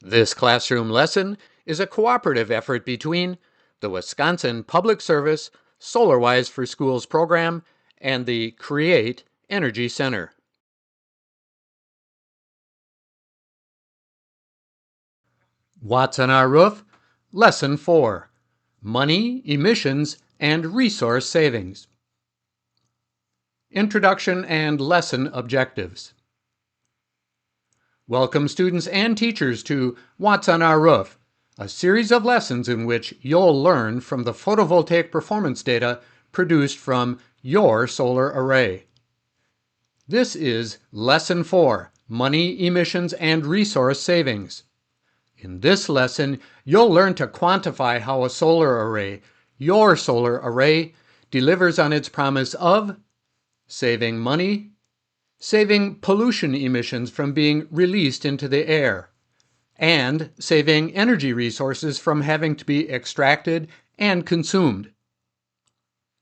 This classroom lesson is a cooperative effort between the Wisconsin Public Service SolarWise for Schools program and the Create Energy Center. Watts on Our Roof, Lesson 4, Money, Emissions, and Resource Savings. Introduction and Lesson Objectives. Welcome students and teachers to Watts on Our Roof, a series of lessons in which you'll learn from the photovoltaic performance data produced from your solar array. This is Lesson 4, Money, Emissions, and Resource Savings. In this lesson, you'll learn to quantify how a solar array, your solar array, delivers on its promise of saving money, saving pollution emissions from being released into the air, and saving energy resources from having to be extracted and consumed.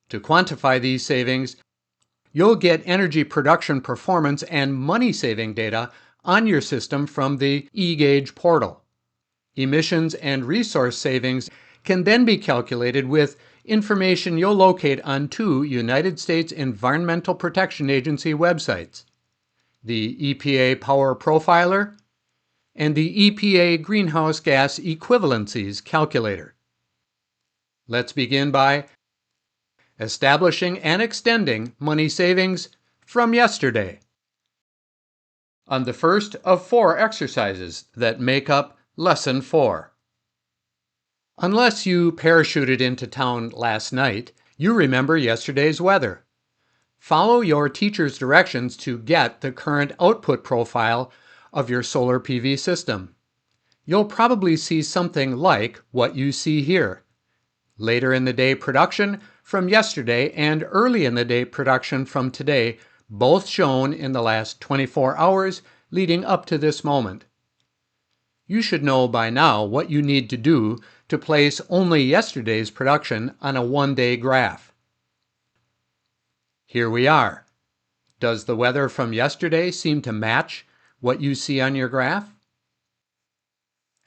To quantify these savings, you'll get energy production performance and money-saving data on your system from the eGauge portal. Emissions and resource savings can then be calculated with information you'll locate on two United States Environmental Protection Agency websites, the EPA Power Profiler and the EPA Greenhouse Gas Equivalencies Calculator. Let's begin by establishing and extending money savings from yesterday. On the first of 4 exercises that make up Lesson 4. Unless you parachuted into town last night, you remember yesterday's weather. Follow your teacher's directions to get the current output profile of your solar PV system. You'll probably see something like what you see here. Later in the day production from yesterday and early in the day production from today, both shown in the last 24 hours leading up to this moment. You should know by now what you need to do to place only yesterday's production on a one-day graph. Here we are. Does the weather from yesterday seem to match what you see on your graph?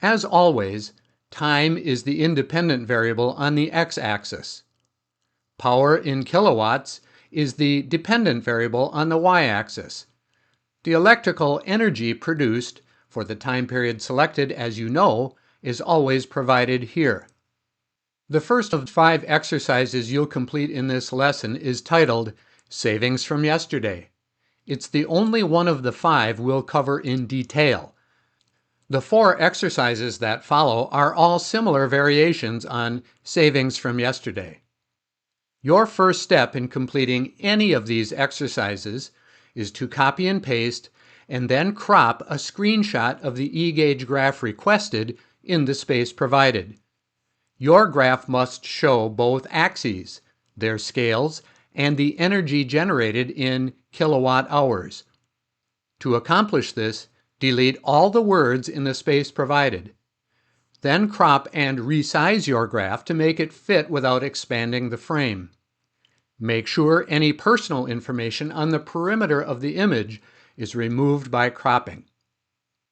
As always, time is the independent variable on the x-axis. Power in kilowatts is the dependent variable on the y-axis. The electrical energy produced for the time period selected, as you know, is always provided here. The first of 5 exercises you'll complete in this lesson is titled Savings from Yesterday. It's the only one of the 5 we'll cover in detail. The 4 exercises that follow are all similar variations on savings from yesterday. Your first step in completing any of these exercises is to copy and paste and then crop a screenshot of the eGauge graph requested in the space provided. Your graph must show both axes, their scales, and the energy generated in kilowatt hours. To accomplish this, delete all the words in the space provided. Then crop and resize your graph to make it fit without expanding the frame. Make sure any personal information on the perimeter of the image is removed by cropping.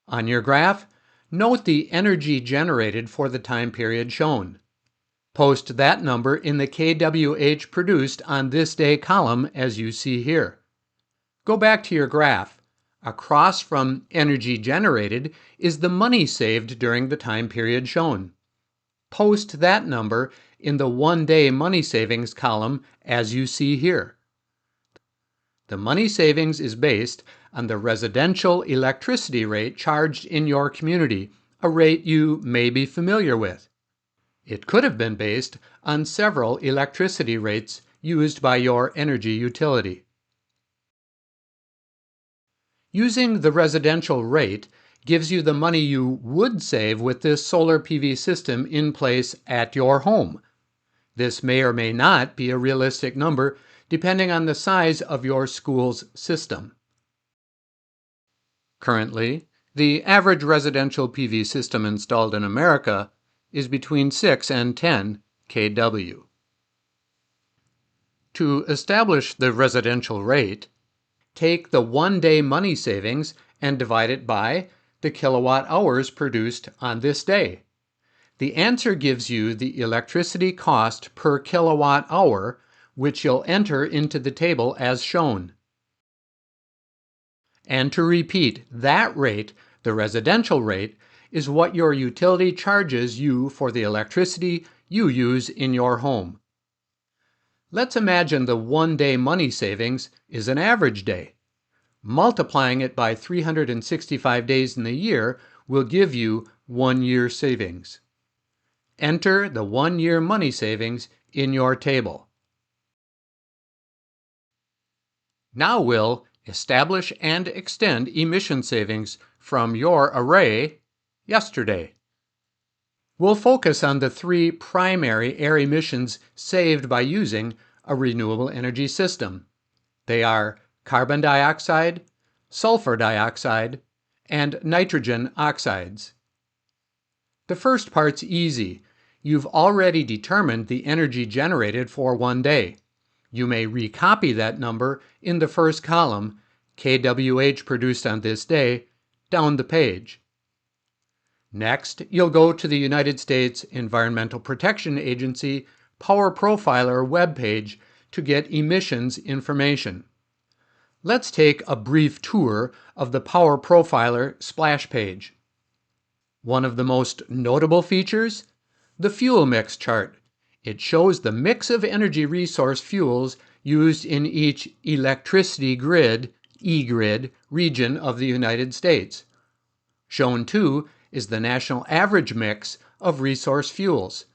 On your graph, note the energy generated for the time period shown. Post that number in the kWh produced on this day column as you see here. Go back to your graph. Across from energy generated is the money saved during the time period shown. Post that number in the one-day money savings column as you see here. The money savings is based on the residential electricity rate charged in your community, a rate you may be familiar with. It could have been based on several electricity rates used by your energy utility. Using the residential rate gives you the money you would save with this solar PV system in place at your home. This may or may not be a realistic number depending on the size of your school's system. Currently, the average residential PV system installed in America is between 6 and 10 kW. To establish the residential rate, take the one-day money savings and divide it by the kilowatt hours produced on this day. The answer gives you the electricity cost per kilowatt hour, which you'll enter into the table as shown. And to repeat, that rate, the residential rate, is what your utility charges you for the electricity you use in your home. Let's imagine the one-day money savings is an average day. Multiplying it by 365 days in the year will give you 1 year savings. Enter the 1 year money savings in your table. Now we'll establish and extend emission savings from your array yesterday. We'll focus on the 3 primary air emissions saved by using a renewable energy system. They are carbon dioxide, sulfur dioxide, and nitrogen oxides. The first part's easy. You've already determined the energy generated for one day. You may recopy that number in the first column, kWh produced on this day, down the page. Next, you'll go to the United States Environmental Protection Agency Power Profiler webpage to get emissions information. Let's take a brief tour of the Power Profiler splash page. One of the most notable features? The fuel mix chart. It shows the mix of energy resource fuels used in each electricity grid, E-grid, region of the United States. Shown too is the national average mix of resource fuels.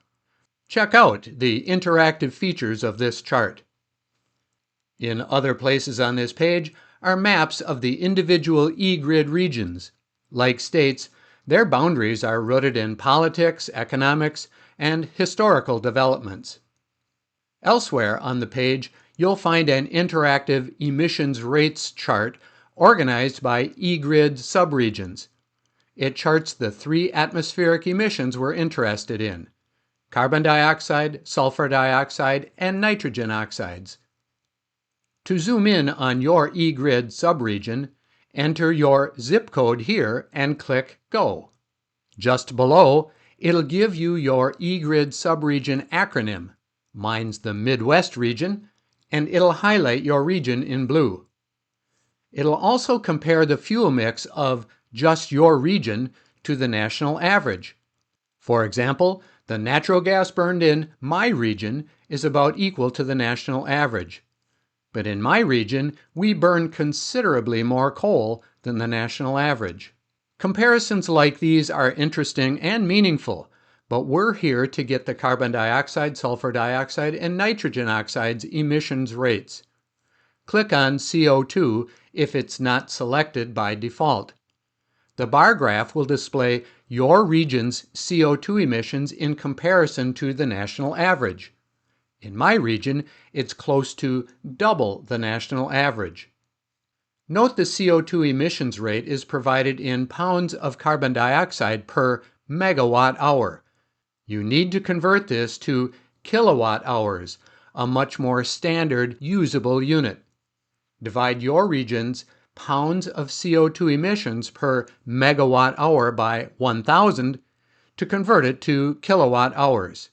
Check out the interactive features of this chart. In other places on this page are maps of the individual E-grid regions. Like states, their boundaries are rooted in politics, economics, and historical developments. Elsewhere on the page, you'll find an interactive emissions rates chart organized by E-grid subregions. It charts the 3 atmospheric emissions we're interested in: carbon dioxide, sulfur dioxide, and nitrogen oxides. To zoom in on your E-grid subregion, enter your zip code here and click Go. Just below, it'll give you your E-grid subregion acronym. Mine's the Midwest region, and it'll highlight your region in blue. It'll also compare the fuel mix of just your region to the national average. For example, the natural gas burned in my region is about equal to the national average. But in my region, we burn considerably more coal than the national average. Comparisons like these are interesting and meaningful, but we're here to get the carbon dioxide, sulfur dioxide, and nitrogen oxides emissions rates. Click on CO2 if it's not selected by default. The bar graph will display your region's CO2 emissions in comparison to the national average. In my region, it's close to double the national average. Note the CO2 emissions rate is provided in pounds of carbon dioxide per megawatt hour. You need to convert this to kilowatt hours, a much more standard usable unit. Divide your region's pounds of CO2 emissions per megawatt hour by 1,000 to convert it to kilowatt hours.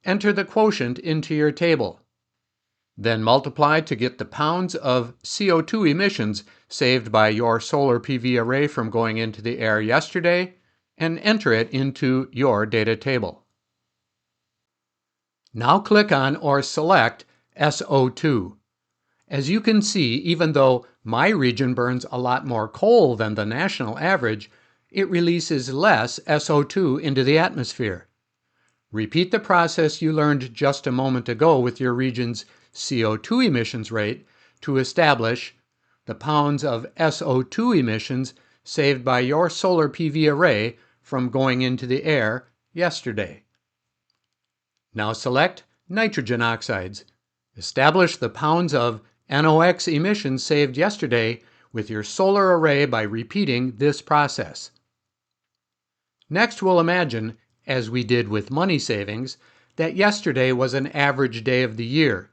Enter the quotient into your table. Then multiply to get the pounds of CO2 emissions saved by your solar PV array from going into the air yesterday, and enter it into your data table. Now click on or select SO2. As you can see, even though my region burns a lot more coal than the national average, it releases less SO2 into the atmosphere. Repeat the process you learned just a moment ago with your region's CO2 emissions rate to establish the pounds of SO2 emissions saved by your solar PV array from going into the air yesterday. Now select nitrogen oxides. Establish the pounds of NOx emissions saved yesterday with your solar array by repeating this process. Next, we'll imagine, as we did with money savings, that yesterday was an average day of the year.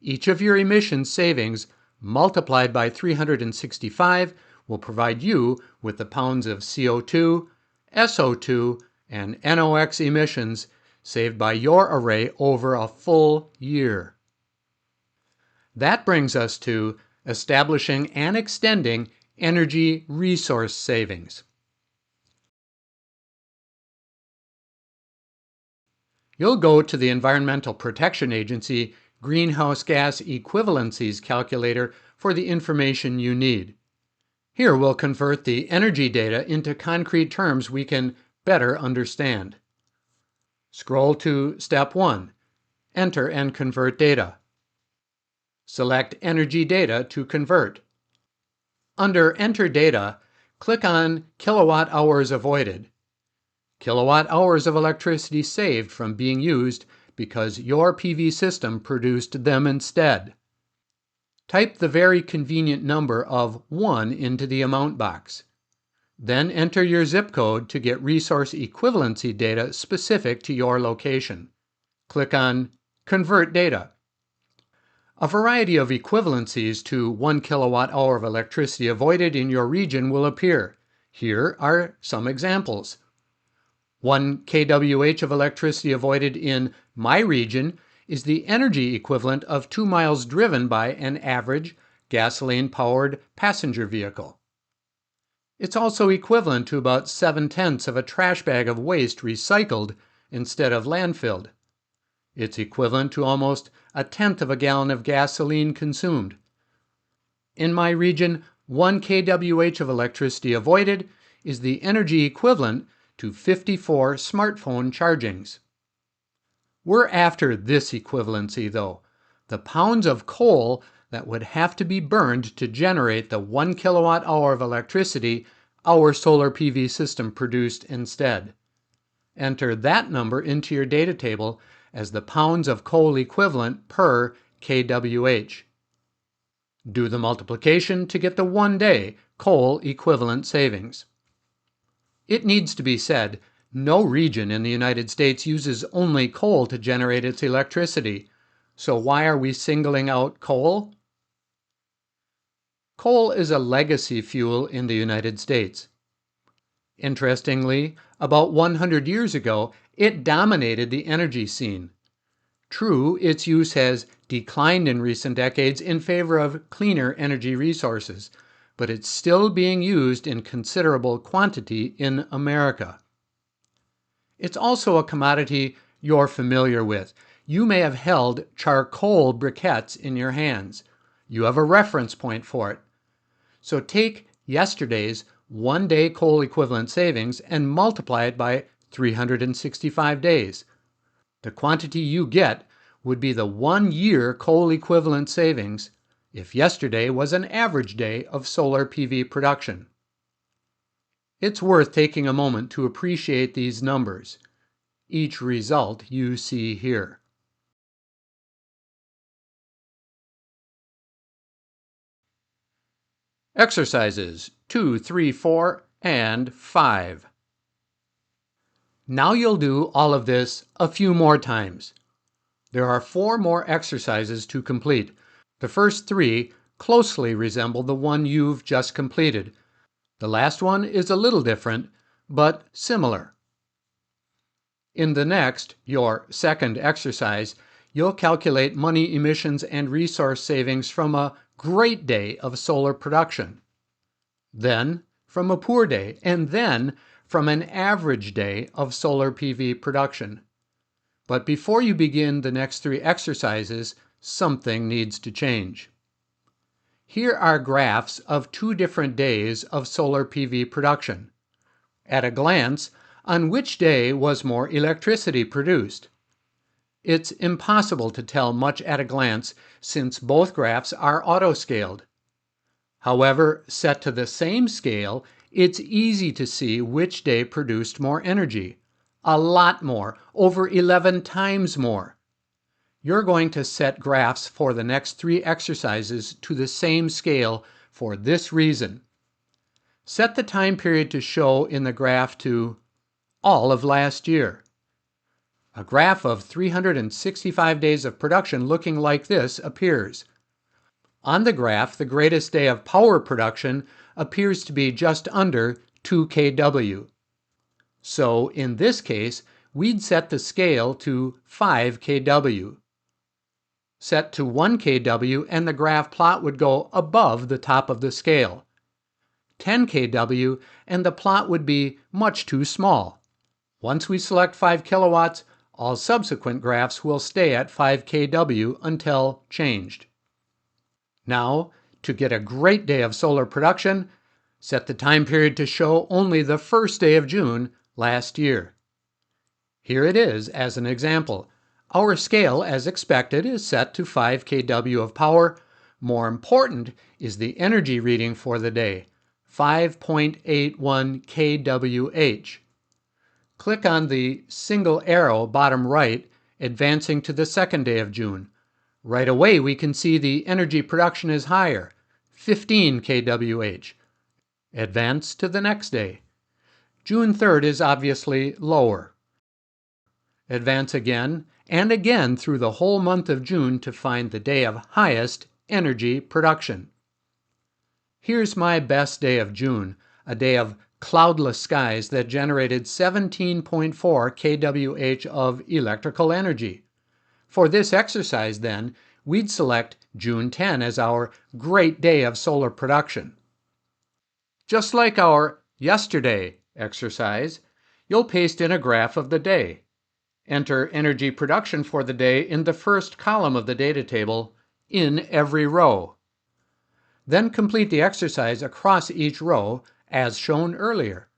Each of your emissions savings multiplied by 365 will provide you with the pounds of CO2, SO2, and NOx emissions saved by your array over a full year. That brings us to establishing and extending energy resource savings. You'll go to the Environmental Protection Agency Greenhouse Gas Equivalencies Calculator for the information you need. Here we'll convert the energy data into concrete terms we can better understand. Scroll to Step 1. Enter and convert data. Select Energy Data to convert. Under Enter Data, click on Kilowatt Hours Avoided. Kilowatt hours of electricity saved from being used because your PV system produced them instead. Type the very convenient number of 1 into the amount box. Then enter your zip code to get resource equivalency data specific to your location. Click on Convert Data. A variety of equivalencies to 1 kilowatt hour of electricity avoided in your region will appear. Here are some examples. 1 kWh of electricity avoided in my region is the energy equivalent of 2 miles driven by an average gasoline-powered passenger vehicle. It's also equivalent to about 7/10 of a trash bag of waste recycled instead of landfilled. It's equivalent to almost 1/10 of a gallon of gasoline consumed. In my region, 1 kWh of electricity avoided is the energy equivalent to 54 smartphone chargings. We're after this equivalency, though, the pounds of coal that would have to be burned to generate the 1 kilowatt hour of electricity our solar PV system produced instead. Enter that number into your data table as the pounds of coal equivalent per kWh. Do the multiplication to get the one-day coal equivalent savings. It needs to be said, no region in the United States uses only coal to generate its electricity. So why are we singling out coal? Coal is a legacy fuel in the United States. Interestingly, about 100 years ago, it dominated the energy scene. True, its use has declined in recent decades in favor of cleaner energy resources, but it's still being used in considerable quantity in America. It's also a commodity you're familiar with. You may have held charcoal briquettes in your hands. You have a reference point for it. So take yesterday's one-day coal equivalent savings and multiply it by 365 days. The quantity you get would be the 1-year coal equivalent savings if yesterday was an average day of solar PV production. It's worth taking a moment to appreciate these numbers. Each result you see here. Exercises 2, 3, 4, and 5. Now you'll do all of this a few more times. There are 4 more exercises to complete. The first 3 closely resemble the one you've just completed. The last one is a little different, but similar. In the next, your second exercise, you'll calculate money emissions and resource savings from a great day of solar production, then from a poor day, and then from an average day of solar PV production. But before you begin the next 3 exercises, something needs to change. Here are graphs of 2 different days of solar PV production. At a glance, on which day was more electricity produced? It's impossible to tell much at a glance since both graphs are auto-scaled. However, set to the same scale, it's easy to see which day produced more energy. A lot more, over 11 times more. You're going to set graphs for the next 3 exercises to the same scale for this reason. Set the time period to show in the graph to all of last year. A graph of 365 days of production looking like this appears. On the graph, the greatest day of power production appears to be just under 2 kW. So in this case, we'd set the scale to 5 kW. Set to 1 kW and the graph plot would go above the top of the scale. 10 kW and the plot would be much too small. Once we select 5 kilowatts, all subsequent graphs will stay at 5 kW until changed. Now, to get a great day of solar production, set the time period to show only the first day of June last year. Here it is as an example. Our scale, as expected, is set to 5 kW of power. More important is the energy reading for the day, 5.81 kWh. Click on the single arrow bottom right, advancing to the second day of June. Right away we can see the energy production is higher, 15 kWh. Advance to the next day. June 3rd is obviously lower. Advance again and again through the whole month of June to find the day of highest energy production. Here's my best day of June, a day of cloudless skies that generated 17.4 kWh of electrical energy. For this exercise, then, we'd select June 10 as our great day of solar production. Just like our yesterday exercise, you'll paste in a graph of the day. Enter energy production for the day in the first column of the data table in every row. Then complete the exercise across each row as shown earlier.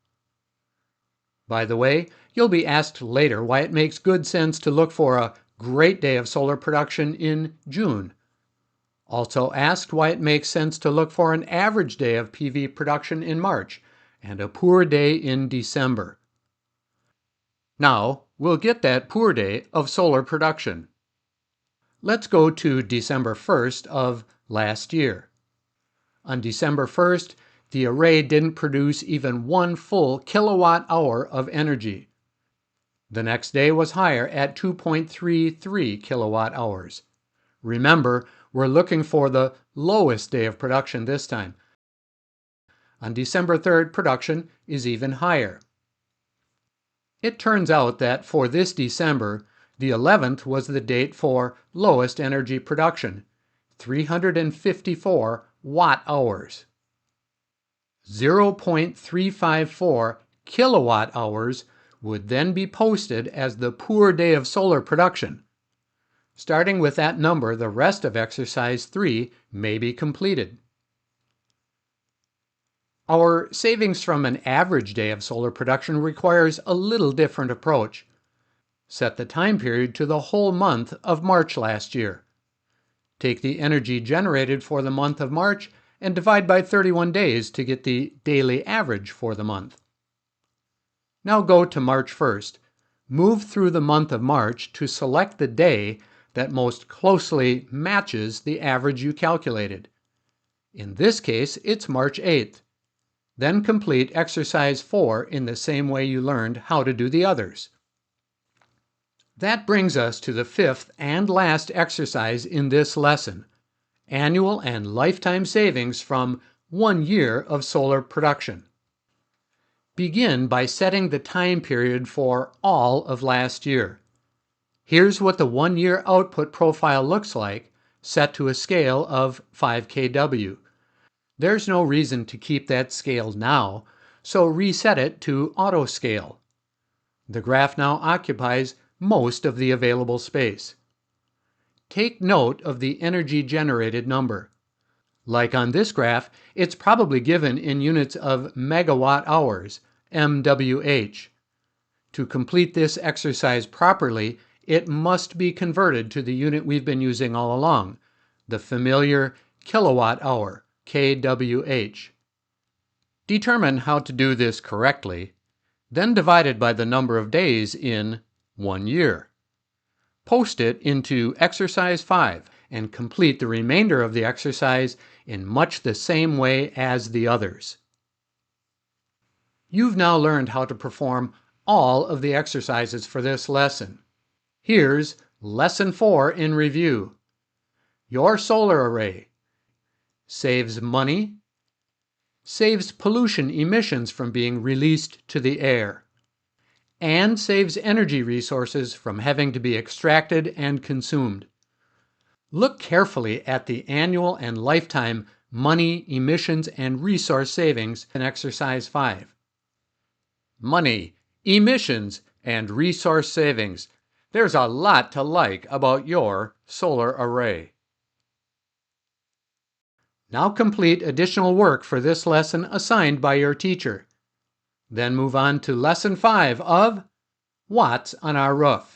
By the way, you'll be asked later why it makes good sense to look for a great day of solar production in June. Also asked why it makes sense to look for an average day of PV production in March and a poor day in December. Now, we'll get that poor day of solar production. Let's go to December 1st of last year. On December 1st, the array didn't produce even 1 full kilowatt hour of energy. The next day was higher at 2.33 kilowatt hours. Remember, we're looking for the lowest day of production this time. On December 3rd, production is even higher. It turns out that for this December, the 11th was the date for lowest energy production, 354 watt hours. 0.354 kilowatt hours would then be posted as the poor day of solar production. Starting with that number, the rest of exercise 3 may be completed. Our savings from an average day of solar production requires a little different approach. Set the time period to the whole month of March last year. Take the energy generated for the month of March and divide by 31 days to get the daily average for the month. Now go to March 1st. Move through the month of March to select the day that most closely matches the average you calculated. In this case, it's March 8th. Then complete exercise 4 in the same way you learned how to do the others. That brings us to the 5th and last exercise in this lesson, annual and lifetime savings from 1 year of solar production. Begin by setting the time period for all of last year. Here's what the 1-year output profile looks like, set to a scale of 5 kW. There's no reason to keep that scale now, so reset it to auto scale. The graph now occupies most of the available space. Take note of the energy generated number. Like on this graph, it's probably given in units of megawatt hours, MWH. To complete this exercise properly, it must be converted to the unit we've been using all along, the familiar kilowatt hour, kWh. Determine how to do this correctly, then divide it by the number of days in 1 year. Post it into exercise 5 and complete the remainder of the exercise in much the same way as the others. You've now learned how to perform all of the exercises for this lesson. Here's Lesson 4 in review. Your solar array. saves money, saves pollution emissions from being released to the air, and saves energy resources from having to be extracted and consumed. Look carefully at the annual and lifetime money, emissions, and resource savings in Exercise 5. Money, emissions, and resource savings. There's a lot to like about your solar array. Now complete additional work for this lesson assigned by your teacher. Then move on to Lesson 5 of Watts on Our Roof.